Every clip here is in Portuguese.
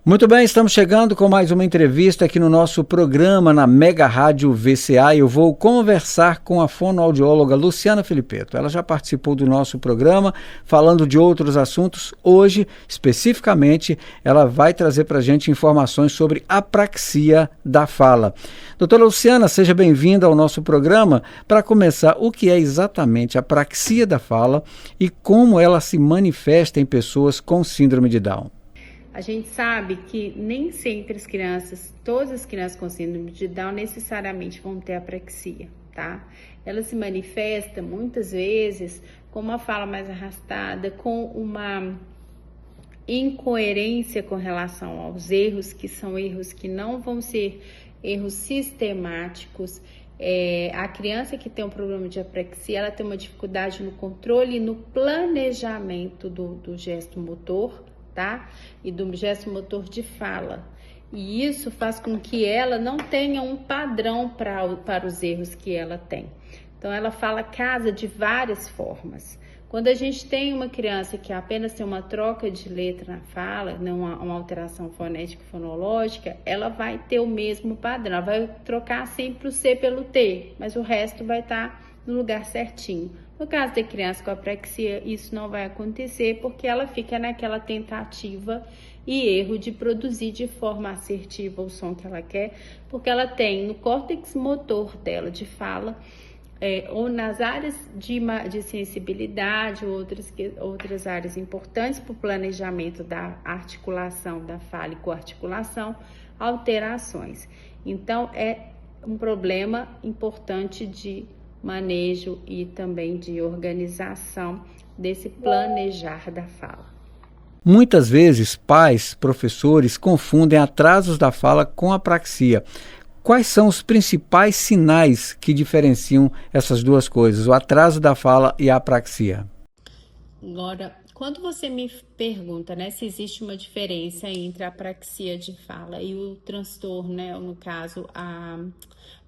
Muito bem, estamos chegando com mais uma entrevista aqui no nosso programa na Mega Rádio VCA. Eu vou conversar com a fonoaudióloga Luciana Filipetto. Ela já participou do nosso programa falando de outros assuntos. Hoje, especificamente, ela vai trazer para a gente informações sobre apraxia da fala. Doutora Luciana, seja bem-vinda ao nosso programa. Para começar, o que é exatamente a apraxia da fala e como ela se manifesta em pessoas com síndrome de Down? A gente sabe que nem sempre todas as crianças com síndrome de Down necessariamente vão ter apraxia, tá? Ela se manifesta muitas vezes com uma fala mais arrastada, com uma incoerência com relação aos erros, que são erros que não vão ser erros sistemáticos. A criança que tem um problema de apraxia, ela tem uma dificuldade no controle e no planejamento do gesto motor, tá? E do gesto motor de fala. E isso faz com que ela não tenha um padrão para os erros que ela tem. Então, ela fala casa de várias formas. Quando a gente tem uma criança que apenas tem uma troca de letra na fala, não uma alteração fonética e fonológica, ela vai ter o mesmo padrão. Ela vai trocar sempre o C pelo T, mas o resto vai estar no lugar certinho. No caso da criança com apraxia, isso não vai acontecer porque ela fica naquela tentativa e erro de produzir de forma assertiva o som que ela quer, porque ela tem no córtex motor dela de fala, ou nas áreas de sensibilidade, outras áreas importantes para o planejamento da articulação da fala e coarticulação, alterações. Então, é um problema importante de manejo e também de organização desse planejar da fala. Muitas vezes, pais, professores confundem atrasos da fala com apraxia. Quais são os principais sinais que diferenciam essas duas coisas, o atraso da fala e a apraxia? Agora, quando você me pergunta, né, se existe uma diferença entre a apraxia de fala e o transtorno, né, no caso,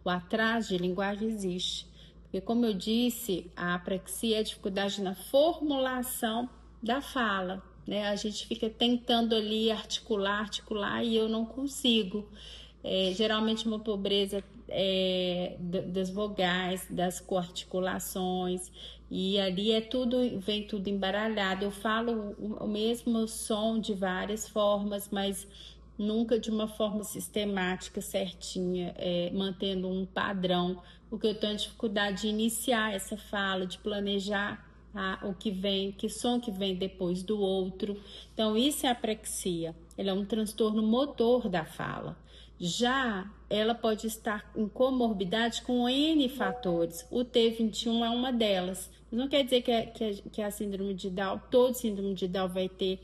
o atraso de linguagem, existe. Porque, como eu disse, a apraxia é a dificuldade na formulação da fala, né? A gente fica tentando ali articular e eu não consigo. Geralmente uma pobreza das vogais, das coarticulações, e ali vem tudo embaralhado. Eu falo o mesmo som de várias formas, mas nunca de uma forma sistemática, certinha, mantendo um padrão, porque eu tenho dificuldade de iniciar essa fala, de planejar o que vem, que som que vem depois do outro. Então, isso é apraxia. Ele é um transtorno motor da fala. Já ela pode estar em comorbidade com N fatores. O T21 é uma delas. Não quer dizer que a síndrome de Down, todo síndrome de Down vai ter,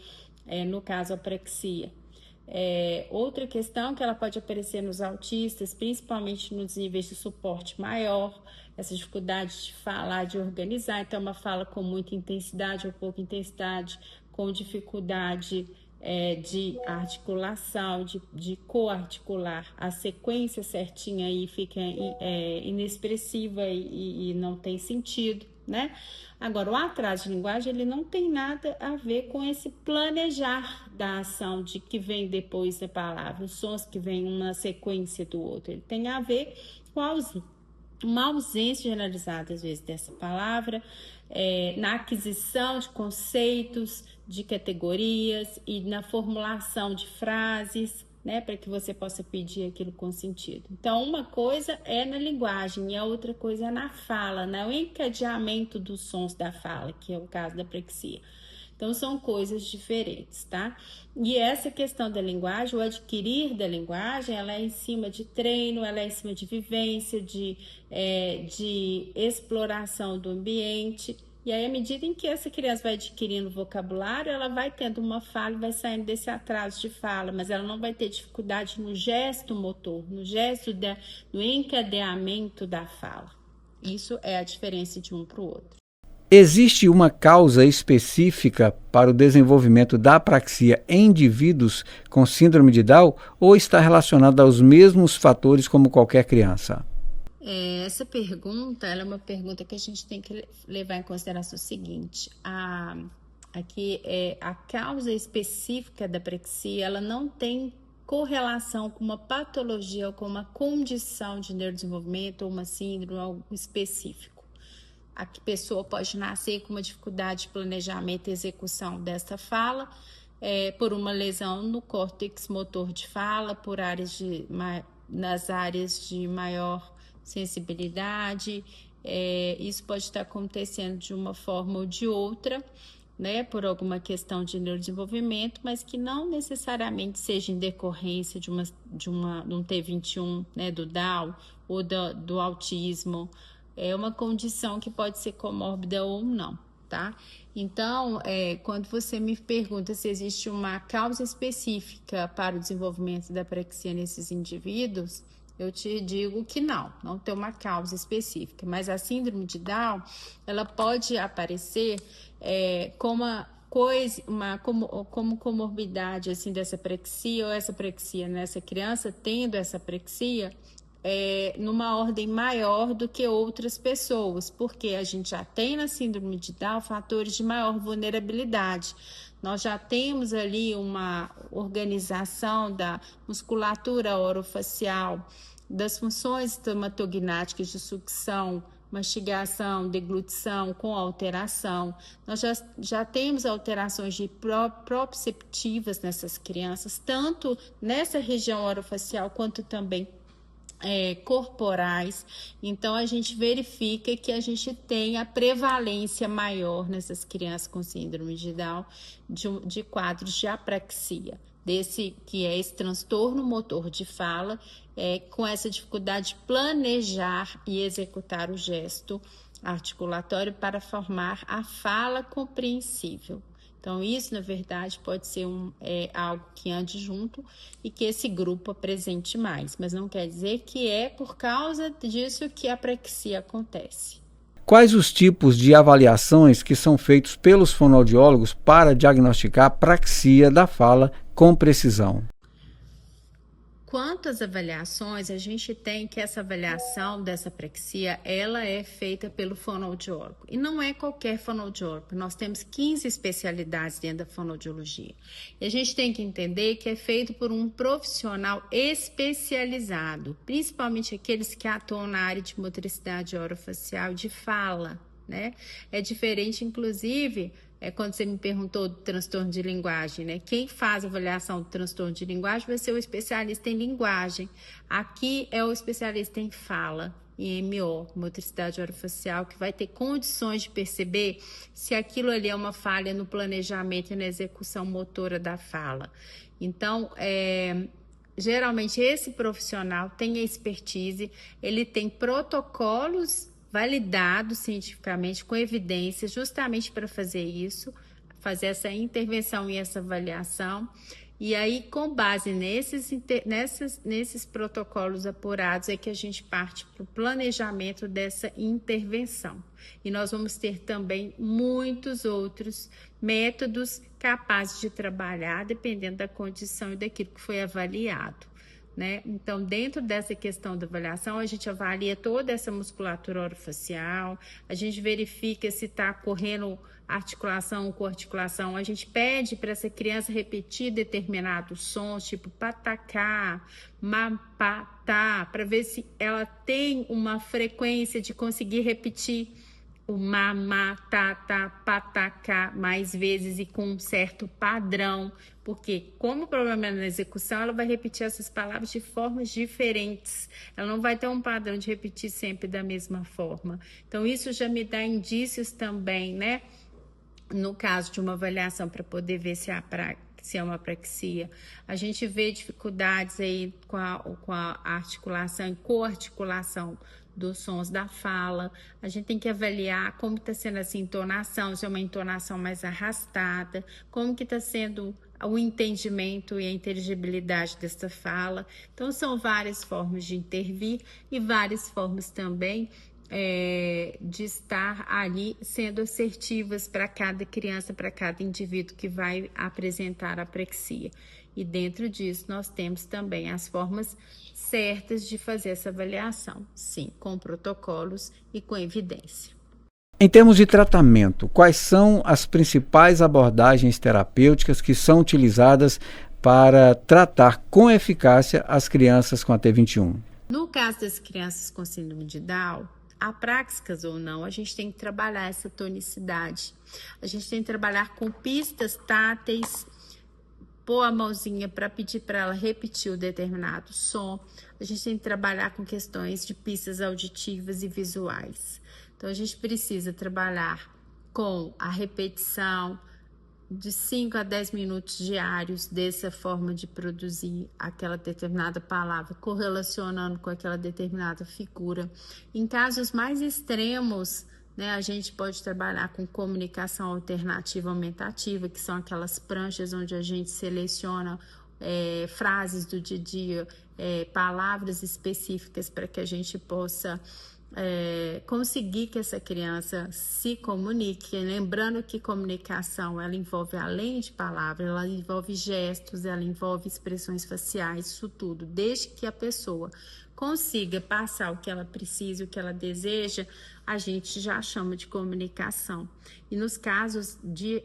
no caso, apraxia. Outra questão que ela pode aparecer nos autistas, principalmente nos níveis de suporte maior, essa dificuldade de falar, de organizar, então uma fala com muita intensidade ou pouca intensidade, com dificuldade de articulação, de coarticular, a sequência certinha aí fica inexpressiva e não tem sentido, né? Agora, o atraso de linguagem, ele não tem nada a ver com esse planejar da ação de que vem depois da palavra, os sons que vêm uma sequência do outro. Ele tem a ver com uma ausência generalizada, às vezes, dessa palavra, na aquisição de conceitos, de categorias e na formulação de frases, né, para que você possa pedir aquilo com sentido. Então, uma coisa é na linguagem e a outra coisa é na fala, no encadeamento dos sons da fala, que é o caso da apraxia. Então, são coisas diferentes, tá? E essa questão da linguagem, o adquirir da linguagem, ela é em cima de treino, ela é em cima de vivência, de exploração do ambiente. E aí, à medida em que essa criança vai adquirindo vocabulário, ela vai tendo uma fala e vai saindo desse atraso de fala, mas ela não vai ter dificuldade no gesto motor, no gesto no encadeamento da fala. Isso é a diferença de um para o outro. Existe uma causa específica para o desenvolvimento da apraxia em indivíduos com síndrome de Down ou está relacionada aos mesmos fatores como qualquer criança? Essa pergunta, ela é uma pergunta que a gente tem que levar em consideração o seguinte: a aqui a causa específica da apraxia, ela não tem correlação com uma patologia ou com uma condição de neurodesenvolvimento ou uma síndrome, algo específico. A pessoa pode nascer com uma dificuldade de planejamento e execução dessa fala, por uma lesão no córtex motor de fala, por nas áreas de maior sensibilidade. Isso pode estar acontecendo de uma forma ou de outra, né, por alguma questão de neurodesenvolvimento, mas que não necessariamente seja em decorrência de um T21, né, do Down ou do autismo. É uma condição que pode ser comórbida ou não, tá? Então, quando você me pergunta se existe uma causa específica para o desenvolvimento da apraxia nesses indivíduos, eu te digo que não tem uma causa específica, mas a síndrome de Down, ela pode aparecer como comorbidade assim, dessa apraxia, ou essa apraxia nessa criança, tendo essa apraxia, numa ordem maior do que outras pessoas, porque a gente já tem na síndrome de Down fatores de maior vulnerabilidade. Nós já temos ali uma organização da musculatura orofacial, das funções estomatognáticas de sucção, mastigação, deglutição com alteração. Nós já temos alterações de proprioceptivas nessas crianças, tanto nessa região orofacial quanto também corporais. Então a gente verifica que a gente tem a prevalência maior nessas crianças com síndrome de Down de quadros de apraxia, desse que é esse transtorno motor de fala, com essa dificuldade de planejar e executar o gesto articulatório para formar a fala compreensível. Então, isso, na verdade, pode ser algo que ande junto e que esse grupo apresente mais, mas não quer dizer que é por causa disso que a apraxia acontece. Quais os tipos de avaliações que são feitos pelos fonoaudiólogos para diagnosticar a apraxia da fala com precisão? Quanto às avaliações, a gente tem que essa avaliação dessa apraxia, ela é feita pelo fonoaudiólogo. E não é qualquer fonoaudiólogo. Nós temos 15 especialidades dentro da fonoaudiologia. E a gente tem que entender que é feito por um profissional especializado, principalmente aqueles que atuam na área de motricidade orofacial de fala, né? É diferente, inclusive, quando você me perguntou do transtorno de linguagem, né? Quem faz a avaliação do transtorno de linguagem vai ser o especialista em linguagem. Aqui é o especialista em fala, em MO, motricidade orofacial, que vai ter condições de perceber se aquilo ali é uma falha no planejamento e na execução motora da fala. Então, geralmente esse profissional tem expertise, ele tem protocolos validado cientificamente, com evidências, justamente para fazer isso, fazer essa intervenção e essa avaliação. E aí, com base nesses protocolos apurados, é que a gente parte para o planejamento dessa intervenção. E nós vamos ter também muitos outros métodos capazes de trabalhar, dependendo da condição e daquilo que foi avaliado. Né? Então, dentro dessa questão da avaliação, a gente avalia toda essa musculatura orofacial, a gente verifica se está correndo articulação com articulação, a gente pede para essa criança repetir determinados sons, tipo patacá, mapatá, para ver se ela tem uma frequência de conseguir repetir o mamá, tatá, patacá mais vezes e com um certo padrão, porque como o problema é na execução, ela vai repetir essas palavras de formas diferentes, ela não vai ter um padrão de repetir sempre da mesma forma. Então isso já me dá indícios também, né? No caso de uma avaliação para poder ver se é uma apraxia, a gente vê dificuldades aí com a articulação e coarticulação dos sons da fala. A gente tem que avaliar como está sendo essa entonação, se é uma entonação mais arrastada, como que está sendo o entendimento e a inteligibilidade dessa fala. Então, são várias formas de intervir e várias formas também de estar ali sendo assertivas para cada criança, para cada indivíduo que vai apresentar a apraxia. E dentro disso nós temos também as formas certas de fazer essa avaliação, sim, com protocolos e com evidência. Em termos de tratamento, quais são as principais abordagens terapêuticas que são utilizadas para tratar com eficácia as crianças com a T21? No caso das crianças com síndrome de Down, apráxicas ou não, a gente tem que trabalhar essa tonicidade. A gente tem que trabalhar com pistas táteis, pôr a mãozinha para pedir para ela repetir o determinado som. A gente tem que trabalhar com questões de pistas auditivas e visuais. Então, a gente precisa trabalhar com a repetição de 5 a 10 minutos diários dessa forma de produzir aquela determinada palavra, correlacionando com aquela determinada figura. Em casos mais extremos, né, a gente pode trabalhar com comunicação alternativa aumentativa, que são aquelas pranchas onde a gente seleciona frases do dia a dia, palavras específicas para que a gente possa conseguir que essa criança se comunique, lembrando que comunicação ela envolve além de palavras, ela envolve gestos, ela envolve expressões faciais, isso tudo, desde que a pessoa consiga passar o que ela precisa, o que ela deseja, a gente já chama de comunicação. E nos casos de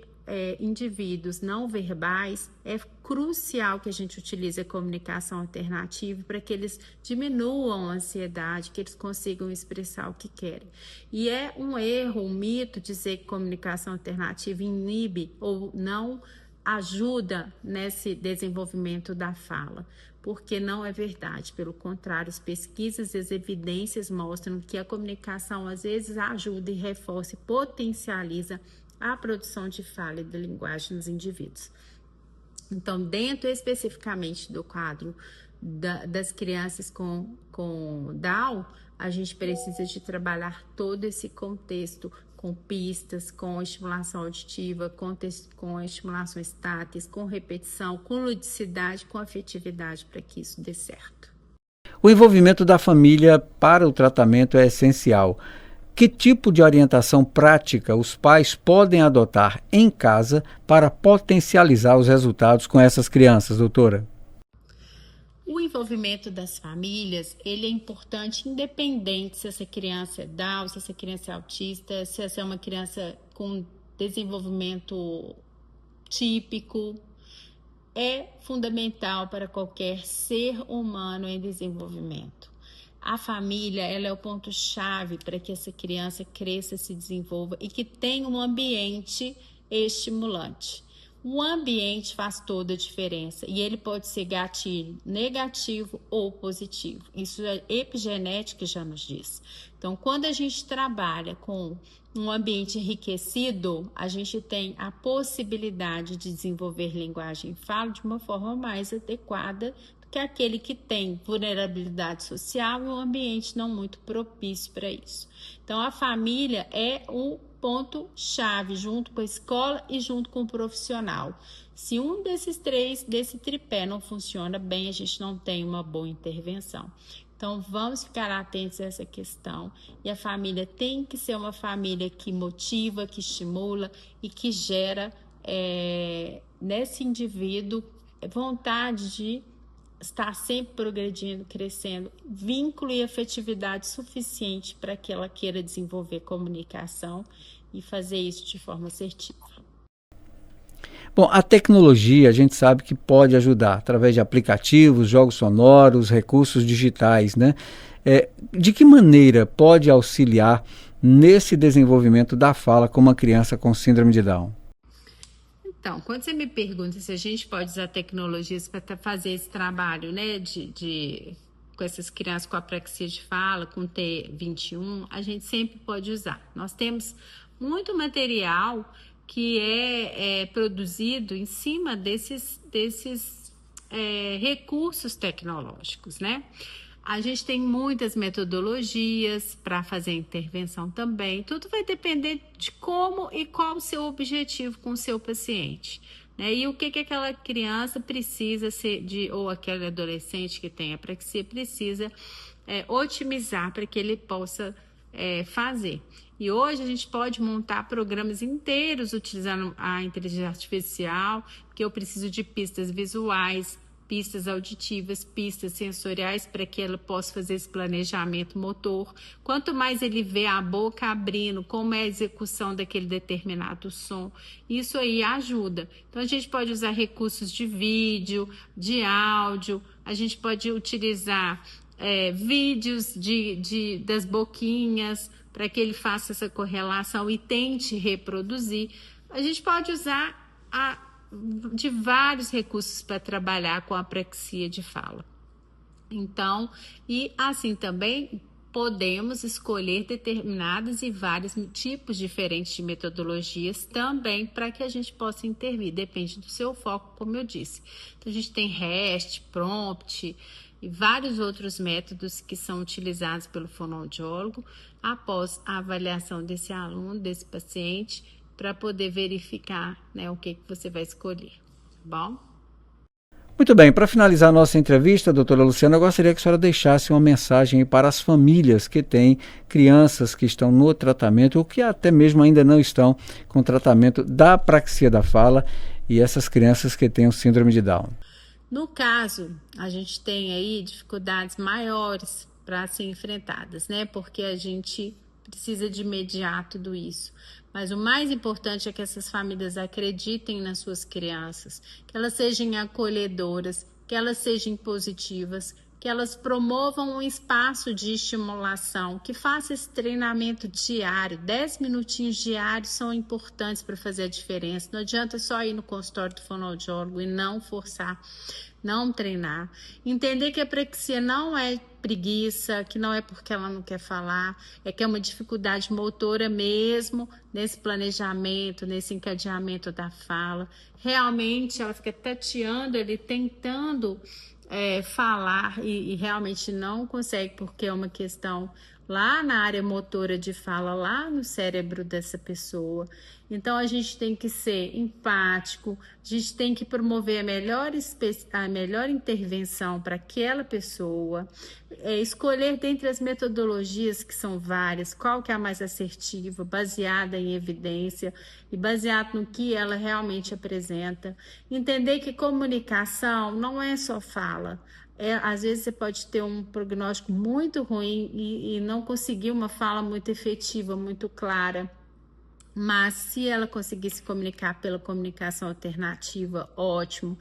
indivíduos não verbais, é crucial que a gente utilize a comunicação alternativa para que eles diminuam a ansiedade, que eles consigam expressar o que querem. E é um erro, um mito dizer que comunicação alternativa inibe ou não ajuda nesse desenvolvimento da fala, porque não é verdade. Pelo contrário, as pesquisas e as evidências mostram que a comunicação às vezes ajuda e reforça e potencializa a produção de fala e de linguagem nos indivíduos. Então, dentro especificamente do quadro das crianças com Down, a gente precisa de trabalhar todo esse contexto com pistas, com estimulação auditiva, com estimulação estática, com repetição, com ludicidade, com afetividade, para que isso dê certo. O envolvimento da família para o tratamento é essencial. Que tipo de orientação prática os pais podem adotar em casa para potencializar os resultados com essas crianças, doutora? O envolvimento das famílias, ele é importante independente se essa criança é Down, se essa criança é autista, se essa é uma criança com desenvolvimento típico. É fundamental para qualquer ser humano em desenvolvimento. A família, ela é o ponto-chave para que essa criança cresça, se desenvolva e que tenha um ambiente estimulante. O ambiente faz toda a diferença e ele pode ser gatilho negativo ou positivo. Isso a epigenética já nos diz. Então, quando a gente trabalha com um ambiente enriquecido, a gente tem a possibilidade de desenvolver linguagem e fala de uma forma mais adequada que é aquele que tem vulnerabilidade social e um ambiente não muito propício para isso. Então, a família é o ponto-chave, junto com a escola e junto com o profissional. Se um desses três, desse tripé não funciona bem, a gente não tem uma boa intervenção. Então, vamos ficar atentos a essa questão. E a família tem que ser uma família que motiva, que estimula e que gera nesse indivíduo vontade de estar sempre progredindo, crescendo, vínculo e afetividade suficiente para que ela queira desenvolver comunicação e fazer isso de forma assertiva. Bom, a tecnologia a gente sabe que pode ajudar através de aplicativos, jogos sonoros, recursos digitais, né? De que maneira pode auxiliar nesse desenvolvimento da fala com uma criança com síndrome de Down? Então, quando você me pergunta se a gente pode usar tecnologias para fazer esse trabalho, né, com essas crianças com apraxia de fala, com T21, a gente sempre pode usar. Nós temos muito material que é produzido em cima desses recursos tecnológicos, né? A gente tem muitas metodologias para fazer a intervenção também. Tudo vai depender de como e qual o seu objetivo com o seu paciente, né? E o que aquela criança precisa ou aquele adolescente que tem apraxia precisa otimizar para que ele possa fazer. E hoje a gente pode montar programas inteiros utilizando a inteligência artificial, porque eu preciso de pistas visuais, pistas auditivas, pistas sensoriais, para que ela possa fazer esse planejamento motor. Quanto mais ele vê a boca abrindo, como é a execução daquele determinado som, isso aí ajuda. Então, a gente pode usar recursos de vídeo, de áudio, a gente pode utilizar vídeos das boquinhas, para que ele faça essa correlação e tente reproduzir. A gente pode usar de vários recursos para trabalhar com a apraxia de fala. Então, e assim também podemos escolher determinadas e vários tipos diferentes de metodologias também para que a gente possa intervir, depende do seu foco, como eu disse. Então, a gente tem REST, Prompt e vários outros métodos que são utilizados pelo fonoaudiólogo após a avaliação desse aluno, desse paciente, para poder verificar, né, o que você vai escolher, tá bom? Muito bem, para finalizar a nossa entrevista, doutora Luciana, eu gostaria que a senhora deixasse uma mensagem para as famílias que têm crianças que estão no tratamento ou que até mesmo ainda não estão com tratamento da apraxia da fala e essas crianças que têm o síndrome de Down. No caso, a gente tem aí dificuldades maiores para serem enfrentadas, né? Porque a gente precisa de mediar tudo isso. Mas o mais importante é que essas famílias acreditem nas suas crianças, que elas sejam acolhedoras, que elas sejam positivas, que elas promovam um espaço de estimulação, que faça esse treinamento diário. 10 minutinhos diários são importantes para fazer a diferença. Não adianta só ir no consultório do fonoaudiólogo e não forçar, não treinar. Entender que a apraxia não é preguiça, que não é porque ela não quer falar, é que é uma dificuldade motora mesmo nesse planejamento, nesse encadeamento da fala. Realmente ela fica tateando, ele tentando falar e realmente não consegue, porque é uma questão lá na área motora de fala, lá no cérebro dessa pessoa. Então, a gente tem que ser empático, a gente tem que promover a melhor intervenção para aquela pessoa, escolher dentre as metodologias, que são várias, qual que é a mais assertiva, baseada em evidência e baseada no que ela realmente apresenta. Entender que comunicação não é só fala. Às vezes você pode ter um prognóstico muito ruim e não conseguir uma fala muito efetiva, muito clara. Mas se ela conseguir se comunicar pela comunicação alternativa, ótimo.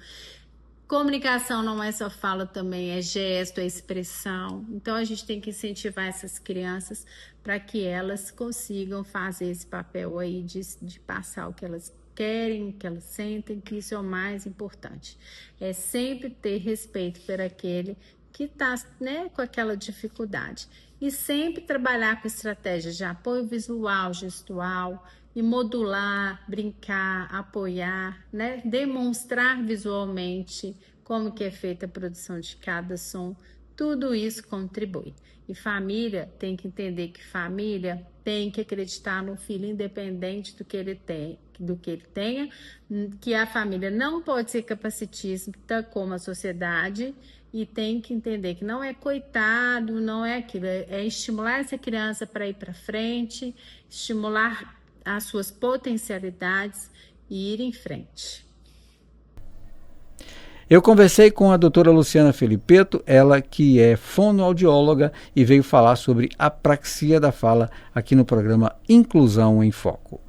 Comunicação não é só fala também, é gesto, é expressão. Então a gente tem que incentivar essas crianças para que elas consigam fazer esse papel aí de passar o que elas querem, o que elas sentem, que isso é o mais importante. É sempre ter respeito por aquele que está, né, com aquela dificuldade. E sempre trabalhar com estratégias de apoio visual, gestual, e modular, brincar, apoiar, né? Demonstrar visualmente como que é feita a produção de cada som. Tudo isso contribui. E família tem que entender que família tem que acreditar no filho, independente do que ele tenha, que a família não pode ser capacitista como a sociedade, e tem que entender que não é coitado, não é aquilo, é estimular essa criança para ir para frente, estimular as suas potencialidades e ir em frente. Eu conversei com a doutora Luciana Felipeto, ela que é fonoaudióloga e veio falar sobre apraxia da fala aqui no programa Inclusão em Foco.